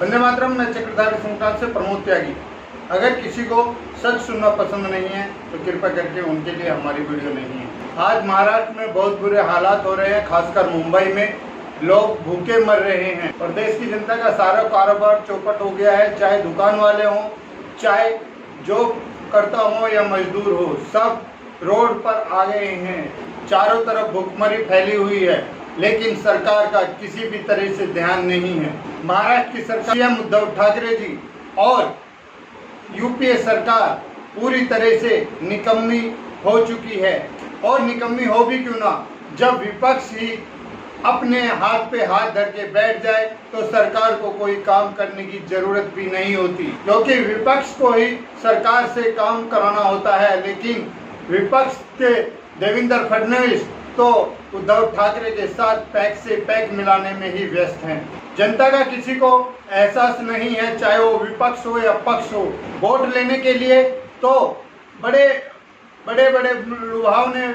वंदे मातरम। मैं चक्रधारी संस्थान से प्रमोद त्यागी। अगर किसी को सच सुनना पसंद नहीं है तो कृपया करके उनके लिए हमारी वीडियो नहीं है। आज महाराष्ट्र में बहुत बुरे हालात हो रहे हैं, खासकर मुंबई में लोग भूखे मर रहे हैं और देश की जनता का सारा कारोबार चौपट हो गया है। चाहे दुकान वाले हों, चाहे जॉब करता हो या मजदूर हो, सब रोड पर आ गए हैं। चारों तरफ भूखमरी फैली हुई है, लेकिन सरकार का किसी भी तरह से ध्यान नहीं है। महाराष्ट्र की सरकार सीएम उद्धव ठाकरे जी और यूपीए सरकार पूरी तरह से निकम्मी हो चुकी है। और निकम्मी हो भी क्यों ना, जब विपक्ष ही अपने हाथ पे हाथ धर के बैठ जाए तो सरकार को कोई काम करने की जरूरत भी नहीं होती, क्योंकि विपक्ष को ही सरकार से काम कराना होता है। लेकिन विपक्ष के देवेंद्र फडणवीस तो उद्धव ठाकरे के साथ पैक से पैक मिलाने में ही व्यस्त हैं। जनता का किसी को एहसास नहीं है, चाहे वो विपक्ष हो या पक्ष हो। वोट लेने के लिए तो बड़े बड़े लुभावने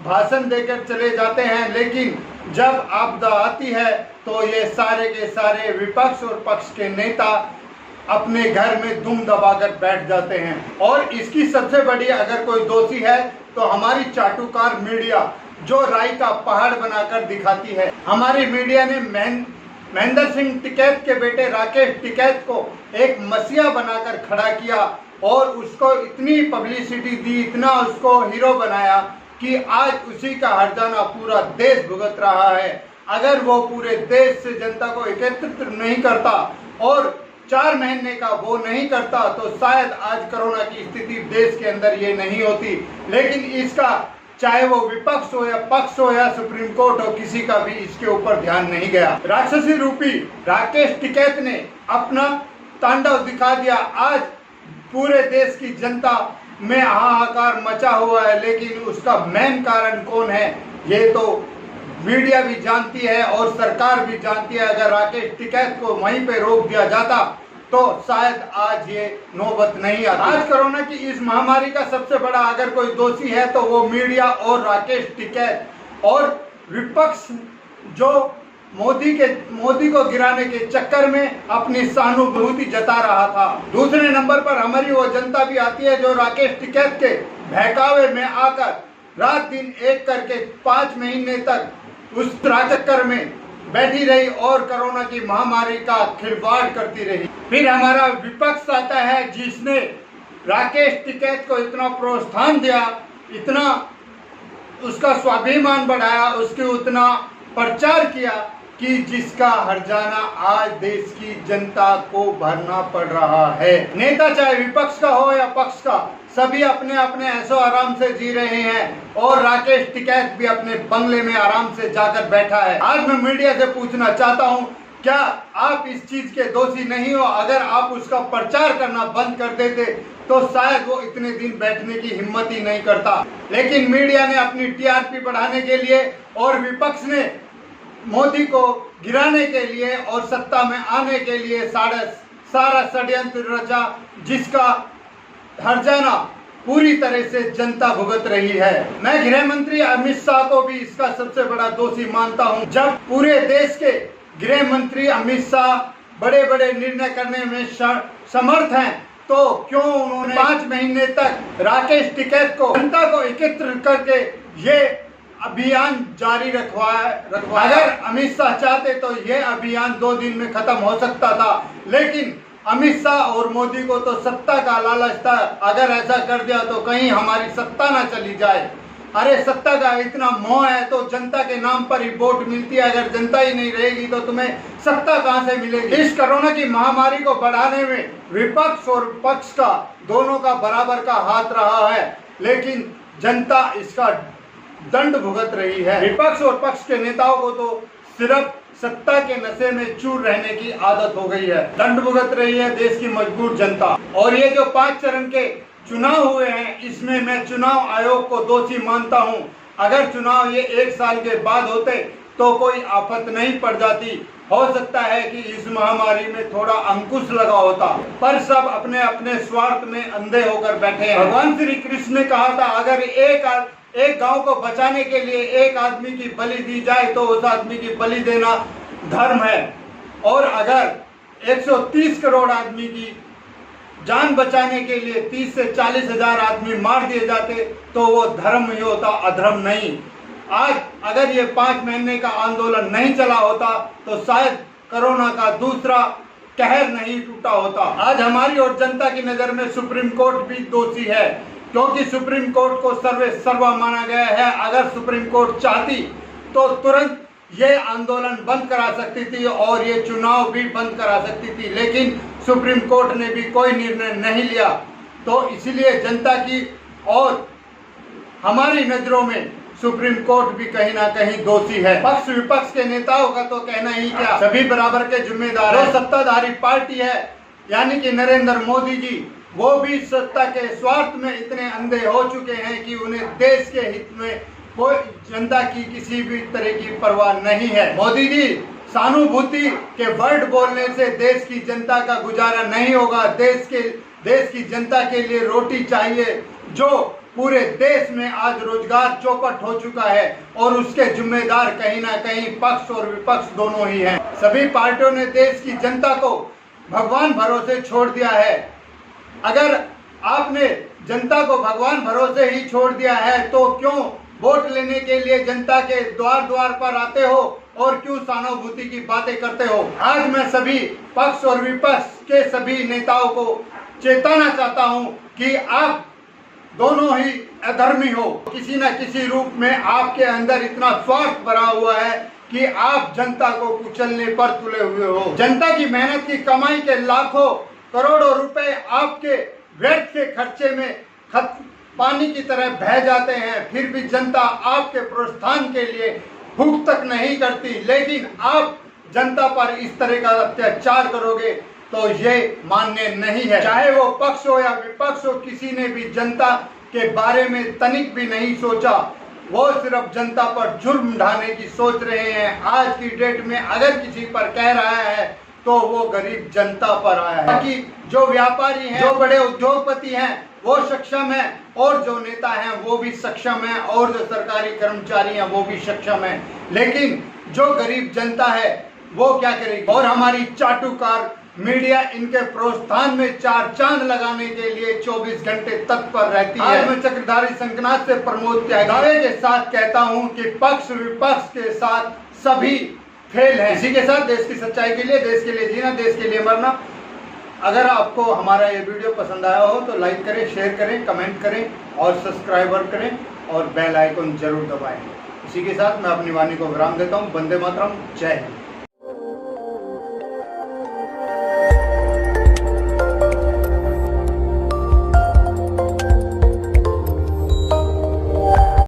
भाषण देकर चले जाते हैं, लेकिन जब आपदा आती है तो ये सारे के सारे विपक्ष और पक्ष के नेता अपने घर में दुम दबाकर बैठ जाते हैं। और इसकी सबसे बड़ी अगर कोई दोषी है तो हमारी चाटुकार मीडिया, जो राई का पहाड़ बनाकर दिखाती है। हमारी मीडिया ने महेंद्र सिंह टिकैत के बेटे राकेश टिकैत को एक मसीहा बनाकर खड़ा किया और उसको इतनी पब्लिसिटी दी, इतना उसको हीरो बनाया कि आज उसी का हर्जाना पूरा देश भुगत रहा है। अगर वो पूरे देश से जनता को एकत्रित नहीं करता और 4 महीने का वो नहीं करता तो शायद आज कोरोना की स्थिति देश के अंदर ये नहीं होती। लेकिन इसका चाहे वो विपक्ष हो या पक्ष हो या सुप्रीम कोर्ट हो, किसी का भी इसके ऊपर ध्यान नहीं गया। राक्षसी रूपी राकेश टिकैत ने अपना तांडव दिखा दिया। आज पूरे देश की जनता में हाहाकार मचा हुआ है, लेकिन उसका मेन कारण कौन है ये तो मीडिया भी जानती है और सरकार भी जानती है। अगर राकेश टिकैत को वहीं पे रोक दिया जाता तो शायद आज ये नौबत नहीं आती। आज कोरोना की इस महामारी का सबसे बड़ा अगर कोई दोषी है तो वो मीडिया और राकेश टिकैत और विपक्ष, जो मोदी को गिराने के चक्कर में अपनी सहानुभूति जता रहा था। दूसरे नंबर पर हमारी वो जनता भी आती है जो राकेश टिकैत के बहकावे में आकर रात दिन एक करके 5 महीने तक उस चक्कर में बैठी रही और कोरोना की महामारी का खिलवाड़ करती रही। फिर हमारा विपक्ष आता है जिसने राकेश टिकैत को इतना प्रोत्साहन दिया, इतना उसका स्वाभिमान बढ़ाया, उसके उतना प्रचार किया कि जिसका हर्जाना आज देश की जनता को भरना पड़ रहा है। नेता चाहे विपक्ष का हो या पक्ष का, सभी अपने अपने ऐशो आराम से जी रहे हैं और राकेश टिकैत भी अपने बंगले में आराम से जाकर बैठा है। आज मैं मीडिया से पूछना चाहता हूं, क्या आप इस चीज के दोषी नहीं हो? अगर आप उसका प्रचार करना बंद कर देते तो शायद वो इतने दिन बैठने की हिम्मत ही नहीं करता। लेकिन मीडिया ने अपनी टीआरपी बढ़ाने के लिए और विपक्ष ने मोदी को गिराने के लिए और सत्ता में आने के लिए सारा षड्यंत्र रचा, जिसका हर्जाना पूरी तरह से जनता भुगत रही है। मैं गृह मंत्री अमित शाह को भी इसका सबसे बड़ा दोषी मानता हूं। जब पूरे देश के गृह मंत्री अमित शाह बड़े बड़े निर्णय करने में समर्थ हैं तो क्यों उन्होंने 5 महीने तक राकेश टिकैत को जनता को एकत्रित करके ये अभियान जारी रखवाया। अगर अमित शाह चाहते तो यह अभियान 2 दिन में खत्म हो सकता था, लेकिन अमित शाह और मोदी को तो सत्ता का लालच था। अगर ऐसा कर दिया तो कहीं हमारी सत्ता ना चली जाए। अरे सत्ता का इतना मोह है तो जनता के नाम पर ही वोट मिलती है। अगर जनता ही नहीं रहेगी तो तुम्हें सत्ता कहां से मिलेगी? इस कोरोना की महामारी को बढ़ाने में विपक्ष और पक्ष का दोनों का बराबर का हाथ रहा है, लेकिन जनता इसका दंड भुगत रही है। विपक्ष और पक्ष के नेताओं को तो सिर्फ सत्ता के नशे में चूर रहने की आदत हो गई है। दंड भुगत रही है देश की मजबूर जनता। और ये जो 5 चरण के चुनाव हुए हैं, इसमें मैं चुनाव आयोग को दोषी मानता हूं। अगर चुनाव ये 1 साल के बाद होते तो कोई आफत नहीं पड़ जाती। हो सकता है कि इस महामारी में थोड़ा अंकुश लगा होता, पर सब अपने अपने स्वार्थ में अंधे होकर बैठे हैं। भगवान श्री कृष्ण ने कहा था, अगर एक गांव को बचाने के लिए एक आदमी की बलि दी जाए तो उस आदमी की बलि देना धर्म है। और अगर 130 करोड़ आदमी की जान बचाने के लिए 30 से 40 हजार आदमी मार दिए जाते तो वो धर्म ही होता, अधर्म नहीं। आज अगर ये 5 महीने का आंदोलन नहीं चला होता तो शायद कोरोना का दूसरा कहर नहीं टूटा होता। आज हमारी और जनता की नज़र में सुप्रीम कोर्ट भी दोषी है, क्योंकि सुप्रीम कोर्ट को सर्वे सर्वा माना गया है। अगर सुप्रीम कोर्ट चाहती तो तुरंत ये आंदोलन बंद करा सकती थी और ये चुनाव भी बंद करा सकती थी, लेकिन सुप्रीम कोर्ट ने भी कोई निर्णय नहीं लिया। तो इसलिए जनता की और हमारी नज़रों में सुप्रीम कोर्ट भी कहीं ना कहीं दोषी है। पक्ष विपक्ष के नेताओं का तो कहना ही क्या, सभी बराबर के जिम्मेदार हैं। सत्ताधारी पार्टी है यानी कि नरेंद्र मोदी जी, वो भी सत्ता के स्वार्थ में इतने अंधे हो चुके हैं कि उन्हें देश के हित में कोई जनता की किसी भी तरह की परवाह नहीं है। मोदी जी, सहानुभूति के वर्ड बोलने से देश की जनता का गुजारा नहीं होगा। देश की जनता के लिए रोटी चाहिए। जो पूरे देश में आज रोजगार चौपट हो चुका है और उसके जिम्मेदार कहीं ना कहीं पक्ष और विपक्ष दोनों ही हैं। सभी पार्टियों ने देश की जनता को भगवान भरोसे छोड़ दिया है। अगर आपने जनता को भगवान भरोसे ही छोड़ दिया है तो क्यों वोट लेने के लिए जनता के द्वार द्वार पर आते हो और क्यों सहानुभूति की बातें करते हो। आज मैं सभी पक्ष और विपक्ष के सभी नेताओं को चेताना चाहता हूं कि आप दोनों ही अधर्मी हो। किसी न किसी रूप में आपके अंदर इतना स्वार्थ भरा हुआ है कि आप जनता को कुचलने पर तुले हुए हो। जनता की मेहनत की कमाई के लाखों करोड़ों रुपए आपके व्यर्थ के खर्चे में पानी की तरह बह जाते हैं, फिर भी जनता आपके प्रोत्साहन के लिए भूख तक नहीं करती। लेकिन आप जनता पर इस तरह का अत्याचार करोगे तो ये मान्य नहीं है। चाहे वो पक्ष हो या विपक्ष हो, किसी ने भी जनता के बारे में तनिक भी नहीं सोचा। वो सिर्फ जनता पर जुर्म ढाने की सोच रहे हैं। आज की डेट में अगर किसी पर कह रहा है तो वो गरीब जनता पर आया है। बाकी जो व्यापारी हैं, जो बड़े उद्योगपति हैं वो सक्षम है और जो नेता हैं वो भी सक्षम है और जो सरकारी कर्मचारी हैं वो भी सक्षम है, लेकिन जो गरीब जनता है वो क्या करेगी। और हमारी चाटुकार मीडिया इनके प्रोत्साहन में 4 चांद लगाने के लिए 24 घंटे तत्पर रहती है। आज मैं चक्रधारी शंखनाद से प्रमोद त्यागी दावे के साथ कहता हूं कि पक्ष विपक्ष के साथ सभी फेल है। इसी के साथ देश की सच्चाई के लिए, देश के लिए जीना, देश के लिए मरना। अगर आपको हमारा ये वीडियो पसंद आया हो तो लाइक करें, शेयर करें, कमेंट करें और सब्सक्राइबर करें और बेल आइकन जरूर दबाएं। इसी के साथ मैं अपनी वाणी को विराम देता हूँ। वंदे मातरम, जय हिंद।